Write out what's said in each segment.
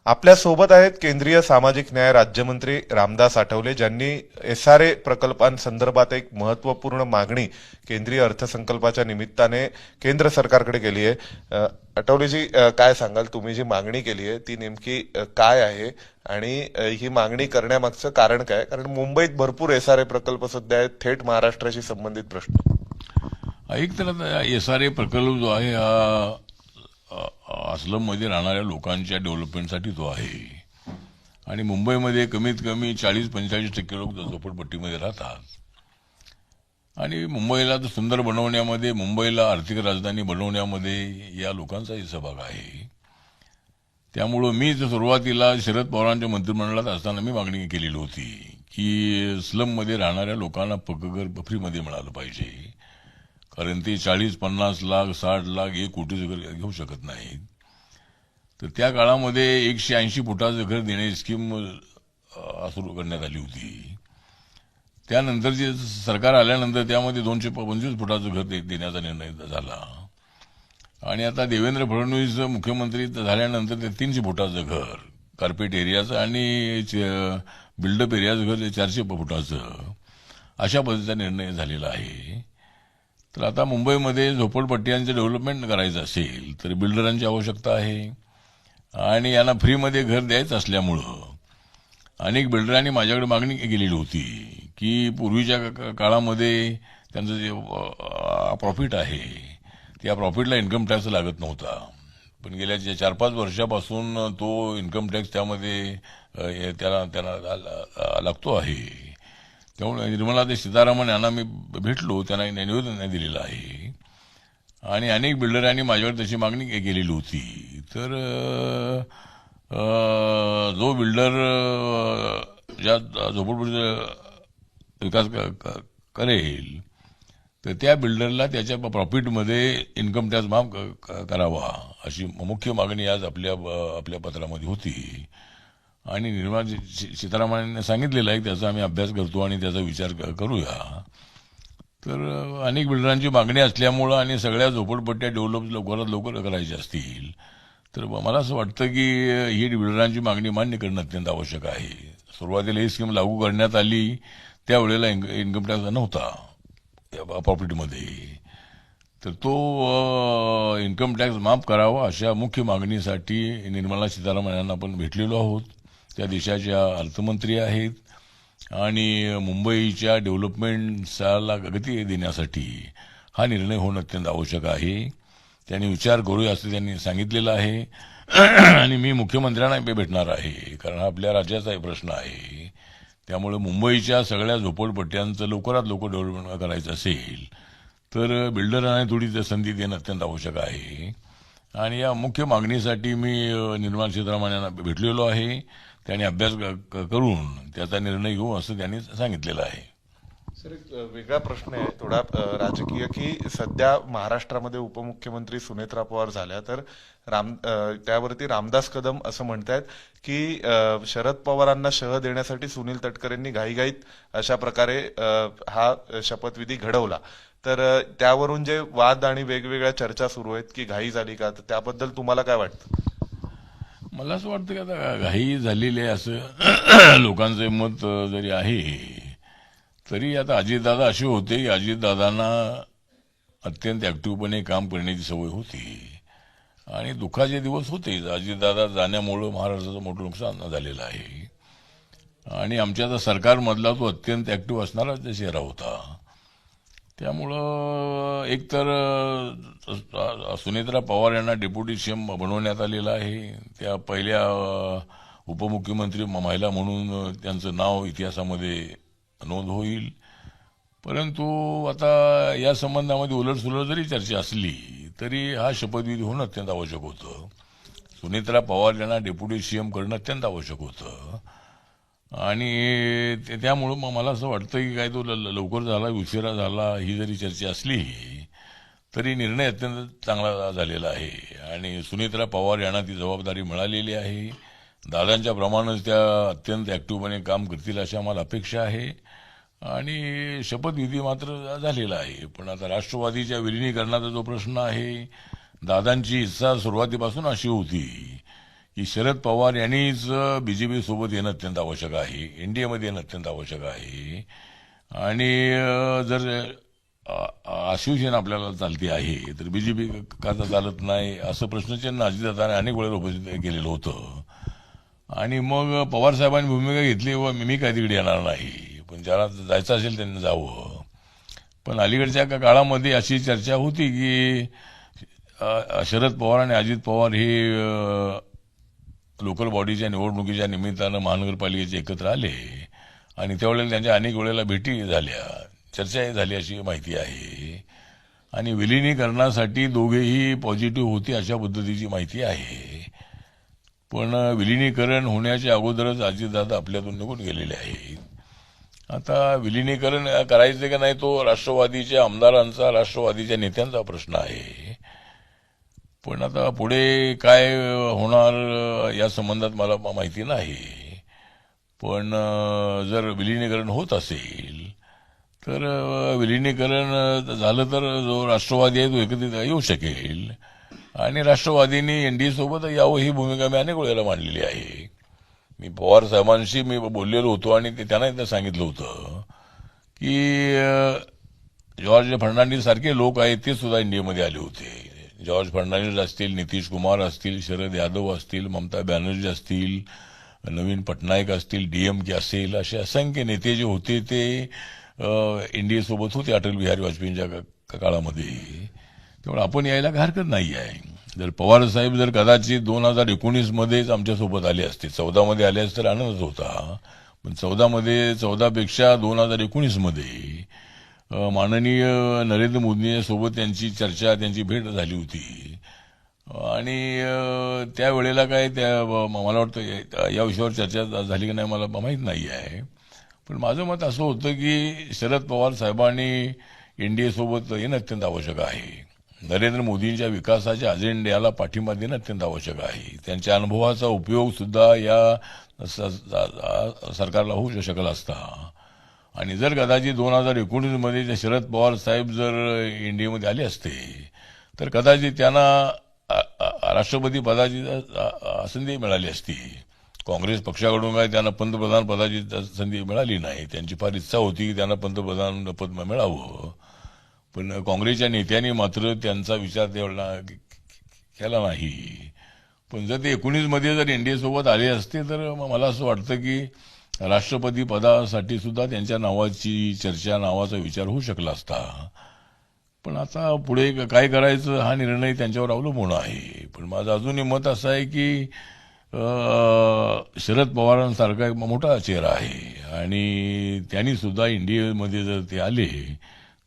आपल्या सोबत आहेत केंद्रीय सामाजिक न्याय राज्यमंत्री रामदास आठवले, ज्यांनी एसआरए प्रकल्पांसंदर्भात एक महत्त्वपूर्ण मागणी केंद्रीय अर्थसंकल्पाच्या निमित्ताने केंद्र सरकारकडे केली आहे। आठवलेजी, काय सांगाल, तुम्ही जी मागणी केली आहे ती नेमकी काय आहे आणि ही मागणी करण्यामागचं कारण काय? कारण मुंबईत भरपूर एसआरए प्रकल्प सध्या आहेत, थेट महाराष्ट्राशी संबंधित प्रश्न। एक तर आता एसआरए प्रकल्प जो आहे हा आसलममध्ये राहणाऱ्या लोकांच्या डेव्हलपमेंटसाठी जो आहे आणि मुंबईमध्ये कमीत कमी 40-45% लोक झोपडपट्टीमध्ये राहतात आणि मुंबईला तर सुंदर बनवण्यामध्ये, मुंबईला आर्थिक राजधानी बनवण्यामध्ये या लोकांचाही सहभाग आहे। त्यामुळं मी सुरुवातीला शरद पवारांच्या मंत्रिमंडळात असताना मी मागणी केलेली होती की स्लममध्ये राहणाऱ्या लोकांना पक्कं घर फ्रीमध्ये मिळालं पाहिजे, कारण ते 40-50 लाख 60 लाख 1 कोटीचं घर घेऊ शकत नाहीत। तर त्या काळामध्ये 180 फुटाचं घर देण्याची स्कीम सुरू करण्यात आली होती। त्यानंतर जे सरकार आल्यानंतर त्यामध्ये 225 फुटाचं घर देण्याचा निर्णय झाला आणि आता देवेंद्र फडणवीस मुख्यमंत्री झाल्यानंतर ते 300 फुटाचं घर कार्पेट एरियाचं आणि बिल्डअप एरियाचं घर 400 फुटाचं अशा पद्धतीचा निर्णय झालेला आहे। तर आता मुंबईमध्ये झोपडपट्ट्यांचे डेव्हलपमेंट करायचं असेल तर बिल्डरांची आवश्यकता आहे आणि यांना फ्रीमध्ये घर द्यायचं असल्यामुळं अनेक बिल्डरांनी माझ्याकडे मागणी केलेली होती की पूर्वीच्या काळामध्ये त्यांचं जे प्रॉफिट आहे त्या प्रॉफिटला इन्कम टॅक्स लागत नव्हता, पण गेल्या 4-5 वर्षापासून तो इन्कम टॅक्स त्यामध्ये त्याला लागतो आहे। त्यामुळे निर्मला सीतारामन यांना मी भेटलो, त्यांना निवेदन दिलेलं आहे आणि अनेक बिल्डरांनी माझ्याकडे तशी मागणी केलेली होती। तर जो बिल्डर ज्या झोपडपट्टीचा विकास करेल तर त्या बिल्डरला त्याच्या प्रॉफिटमध्ये इन्कम टॅक्स माफ करावा अशी मुख्य मागणी आज आपल्या पत्रामध्ये होती आणि निर्मला सीतारामन सांगितलेलं आहे त्याचा आम्ही अभ्यास करतो आणि त्याचा विचार करूया। तर अनेक बिल्डरांची मागणी असल्यामुळं आणि सगळ्या झोपडपट्ट्या डेव्हलप लवकरात लवकर करायच्या असतील तर मला असं वाटतं की ही बिल्डरांची मागणी मान्य करणं अत्यंत आवश्यक आहे। सुरुवातीला ही स्कीम लागू करण्यात आली त्यावेळेला इन्कम टॅक्स नव्हता प्रॉफिटमध्ये, तर तो इन्कम टॅक्स माफ करावा अशा मुख्य मागणीसाठी निर्मला सीतारामन यांना आपण भेटलेलो आहोत। त्या देशाच्या अर्थमंत्री आहेत आणि मुंबईच्या डेव्हलपमेंटला गती देण्यासाठी हा निर्णय होणं अत्यंत आवश्यक आहे। त्यांनी विचार करूया असं त्यांनी सांगितलेलं आहे आणि मी मुख्यमंत्र्यांना भेटणार आहे, कारण हा आपल्या राज्याचाही प्रश्न आहे। त्यामुळे मुंबईच्या सगळ्या झोपडपट्ट्यांचं लवकरात लवकर डेव्हलपमेंट करायचं असेल तर बिल्डरांना थोडी संधी देणं अत्यंत आवश्यक आहे आणि या मुख्य मागणीसाठी मी निर्मला सीतारामन यांना भेटलेलो आहे। त्यांनी अभ्यास करून त्याचा निर्णय घेऊ असं त्यांनी सांगितलेलं आहे। सर, एक वेगळा प्रश्न आहे थोडा राजकीय, की सध्या महाराष्ट्रामध्ये उपमुख्यमंत्री सुनेत्रा पवार झाल्या तर त्यावरती रामदास कदम असं म्हणतायत की शरद पवारांना शह देण्यासाठी सुनील तटकरेंनी घाईघाईत अशा प्रकारे हा शपथविधी घडवला। तर त्यावरून जे वाद आणि वेगवेगळ्या चर्चा सुरू आहेत की घाई झाली का, तर त्याबद्दल तुम्हाला काय वाटतं? मला असं वाटतं की आता घाई झालेली आहे असं लोकांचे मत जरी आहे तरी आता अजितदादा असे होते की अजितदादांना अत्यंत ऍक्टिव्हपणे काम करण्याची सवय होती आणि दुःखाचे दिवस होते। अजितदादा जाण्यामुळं महाराष्ट्राचं मोठं नुकसान झालेलं आहे आणि आमच्या आता सरकारमधला तो अत्यंत ऍक्टिव्ह असणारा चेहरा होता। त्यामुळं एकतर सुनेत्रा पवार यांना डेप्युटी सीएम बनवण्यात आलेलं आहे, त्या पहिल्या उपमुख्यमंत्री महिला म्हणून त्यांचं नाव इतिहासामध्ये नोंद होईल। परंतु आता या संबंधामध्ये उलटसुलट जरी चर्चा असली तरी हा शपथविधी होणं अत्यंत आवश्यक होतं। सुनेत्रा पवार यांना डेप्युटी सीएम करणं अत्यंत आवश्यक होतं आणि त्यामुळं मग मला असं वाटतं की काय तो लवकर झाला उशिरा झाला ही जरी चर्चा असली तरी निर्णय अत्यंत चांगला झालेला आहे आणि सुनेत्रा पवार यांना ती जबाबदारी मिळालेली आहे। दादांच्या प्रमाणेच त्या अत्यंत ऍक्टिव्हपणे काम करतील अशी आम्हाला अपेक्षा आहे आणि शपथविधी मात्र झालेला आहे। पण आता राष्ट्रवादीच्या विलिनीकरणाचा जो प्रश्न आहे, दादांची इच्छा सुरुवातीपासून अशी होती की शरद पवार यांनीच बीजेपी सोबत येणं अत्यंत आवश्यक आहे, एनडीएमध्ये येणं अत्यंत आवश्यक आहे. आणि जर शिवसेना आपल्याला चालती आहे तर बीजेपी का चालत नाही, असं प्रश्नचिन्ह अजितदादांनी अनेक वेळेला उपस्थित केलेलं होतं. आणि मग पवार साहेबांनी भूमिका घेतली व मी काय तिकडे येणार नाही, पण ज्याला जायचं असेल त्यांनी जावं. पण अलीकडच्या काळामध्ये अशी चर्चा होती की शरद पवार आणि अजित पवार हे लोकल बॉडीच्या निवडणुकीच्या निमित्तानं महानगरपालिकेचे एकत्र आले आणि त्यावेळेला त्यांच्या अनेक वेळेला भेटी झाल्या, चर्चाही झाली अशी माहिती आहे. आणि विलिनीकरणासाठी दोघेही पॉझिटिव्ह होते अशा पद्धतीची माहिती आहे. पण विलिनीकरण होण्याच्या अगोदरच अजितदादा आपल्यातून निघून गेलेले आहेत. आता विलिनीकरण करायचे का नाही तो राष्ट्रवादीच्या आमदारांचा, राष्ट्रवादीच्या नेत्यांचा प्रश्न आहे. पण आता पुढे काय होणार या संबंधात मला माहिती नाही. पण जर विलिनीकरण होत असेल तर विलिनीकरण झालं तर जो राष्ट्रवादी आहे तो एकत्रित येऊ शकेल आणि राष्ट्रवादीने एनडीए सोबत यावं ही भूमिका मी अनेक वेळेला मांडलेली आहे. मी पवार साहेबांशी बोललेलो होतो आणि त्यांना एकदा सांगितलं होतं की जॉर्ज फर्नांडिस सारखे लोक आहेत ते सुद्धा इंडियामध्ये आले होते. जॉर्ज फर्नांडिस असतील, नितीश कुमार असतील, शरद यादव असतील, ममता बॅनर्जी असतील, नवीन पटनायक असतील, डीएमके असेल, असे असंख्य नेते जे होते ते इंडिया सोबत होते अटल बिहारी वाजपेयींच्या काळामध्ये. त्यामुळे आपण यायला काही हरकत नाही आहे. जर पवार साहेब जर कदाचित 2019 मध्येच आमच्यासोबत आले असते, 14 मध्ये आले असते तर आनंदच होता. पण 14 पेक्षा 2019 मध्ये माननीय नरेंद्र मोदी सोबत त्यांची चर्चा, त्यांची भेट झाली होती. आणि त्यावेळेला काय मला वाटतं या विषयावर चर्चा झाली की नाही मला माहीत नाही आहे. पण माझं मत असं होतं की शरद पवार साहेबांनी एनडीए सोबत येणं अत्यंत आवश्यक आहे. नरेंद्र मोदींच्या विकासाच्या अजेंड्याला पाठिंबा देणं अत्यंत आवश्यक आहे. त्यांच्या अनुभवाचा उपयोग सुद्धा या सरकारला होऊ शकला असता. आणि जर कदाचित 2019 मध्ये शरद पवार साहेब जर इंडियामध्ये आले असते तर कदाचित त्यांना राष्ट्रपती पदाची संधी मिळाली असती. काँग्रेस पक्षाकडून काय त्यांना पंतप्रधान पदाची संधी मिळाली नाही. त्यांची फार इच्छा होती की त्यांना पंतप्रधान पद मिळावं, पण काँग्रेसच्या नेत्यांनी मात्र त्यांचा विचार तेवढा केला नाही. पण जर ते 19 मध्ये जर एनडीए सोबत आले असते तर मला असं वाटतं की राष्ट्रपती पदासाठी सुद्धा त्यांच्या नावाची चर्चा, नावाचा विचार होऊ शकला असता. पण आता पुढे काय करायचं हा निर्णय त्यांच्यावर अवलंबून आहे. पण माझं अजूनही मत असं आहे की शरद पवारांसारखा एक मोठा चेहरा आहे आणि त्यांनी सुद्धा इंडियामध्ये जर ते आले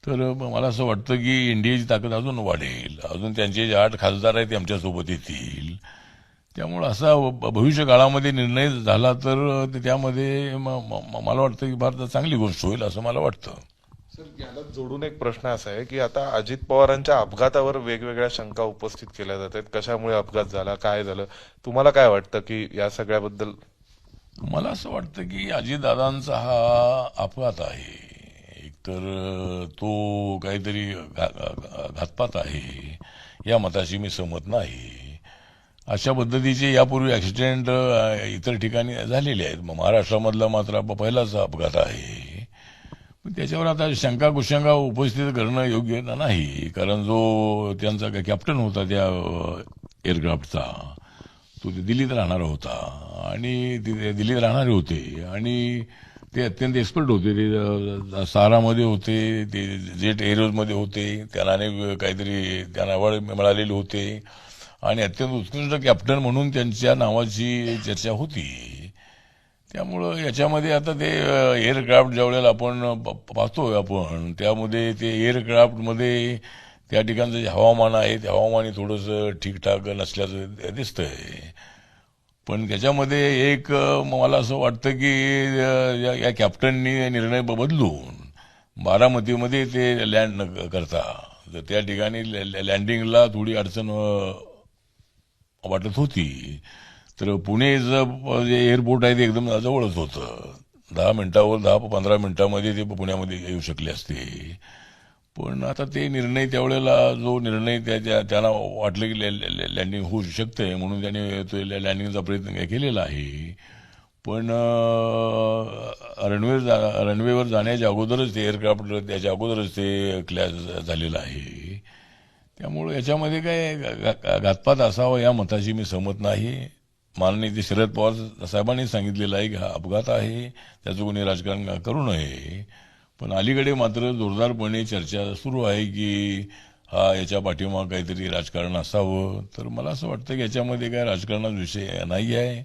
तर मला असं वाटतं की इंडियाची ताकद अजून वाढेल. अजून त्यांचे जे 8 खासदार आहेत ते आमच्यासोबत येतील. त्यामुळे असा भविष्य काळामध्ये निर्णय झाला तर त्यामध्ये मला वाटतं की भारतात चांगली गोष्ट होईल असं मला वाटतं. सर, याला जोडून एक प्रश्न असा आहे की आता अजित पवारांच्या अपघातावर वेगवेगळ्या शंका उपस्थित केल्या जातात. कशामुळे अपघात झाला, काय झालं, तुम्हाला काय वाटतं की या सगळ्याबद्दल? मला असं वाटतं की अजितदादांचा हा अपघात आहे. एकतर तो काहीतरी घातपात आहे या मताशी मी सहमत नाही. अशा पद्धतीचे यापूर्वी ऍक्सिडेंट इतर ठिकाणी झालेले आहेत. महाराष्ट्रामधला मात्र पहिलाच अपघात आहे. पण त्याच्यावर आता शंका कुशंका उपस्थित करणं योग्य नाही. कारण जो त्यांचा कॅप्टन होता त्या एअरक्राफ्टचा तो दिल्लीत राहणारा होता आणि दिल्लीत राहणारे होते आणि ते अत्यंत एक्सपर्ट होते. ते सहारामध्ये होते, ते जेट एअरवेजमध्ये होते, त्यांना अनेक काहीतरी त्यांना अवॉर्ड मिळालेले होते आणि अत्यंत उत्कृष्ट कॅप्टन म्हणून त्यांच्या नावाची चर्चा होती. त्यामुळं याच्यामध्ये आता ते एअरक्राफ्ट ज्या वेळेला आपण पाहतोय आपण त्यामध्ये ते एअरक्राफ्टमध्ये त्या ठिकाणचं जे हवामान आहे ते हवामानही थोडंसं ठीकठाक नसल्याचं दिसतंय. पण त्याच्यामध्ये एक मला असं वाटतं की या कॅप्टननी निर्णय बदलून बारामतीमध्ये ते लँड करता तर त्या ठिकाणी लँडिंगला थोडी अडचण वाटत होती. तर पुणे जे एअरपोर्ट आहे ते एकदम जवळच होतं. 10 मिनिटावर 10-15 मिनिटांमध्ये ते पुण्यामध्ये येऊ शकले असते. पण आता ते निर्णय त्यावेळेला जो निर्णय त्यांना वाटलं की लँडिंग होऊ शकते म्हणून त्याने तो लँडिंगचा प्रयत्न केलेला आहे. पण रनवेवर जाण्याच्या अगोदरच ते एअरक्राफ्ट त्याच्या अगोदरच ते क्लॅश झालेलं आहे. त्यामुळे याच्यामध्ये काय घातपात असावा या मताशी मी सहमत नाही. माननीय ते शरद पवार साहेबांनी सांगितलेलं आहे की हा अपघात आहे, त्याचं कोणी राजकारण करू नये. पण अलीकडे मात्र जोरदारपणे चर्चा सुरू आहे की याच्या पाठीमागे काहीतरी राजकारण असावं. तर मला असं वाटतं की याच्यामध्ये काय राजकारणाचा विषय नाही आहे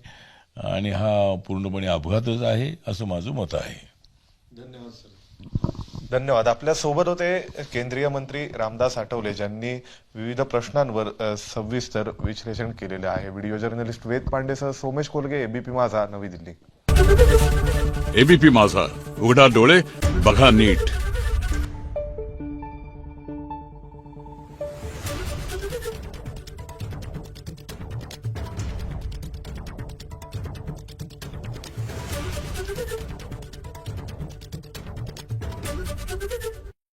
आणि हा पूर्णपणे अपघातच आहे असं माझं मत आहे. धन्यवाद सर. धन्यवाद. आपल्या सोबत होते केंद्रीय मंत्री रामदास आठवले, ज्यांनी विविध प्रश्नांवर सविस्तर विश्लेषण केलेले आहे. व्हिडिओ जर्नलिस्ट वेद पांडेसह सोमेश कोलगे, एबीपी माझा, नवी दिल्ली. एबीपी माझा, उघडा डोळे बघा नीट.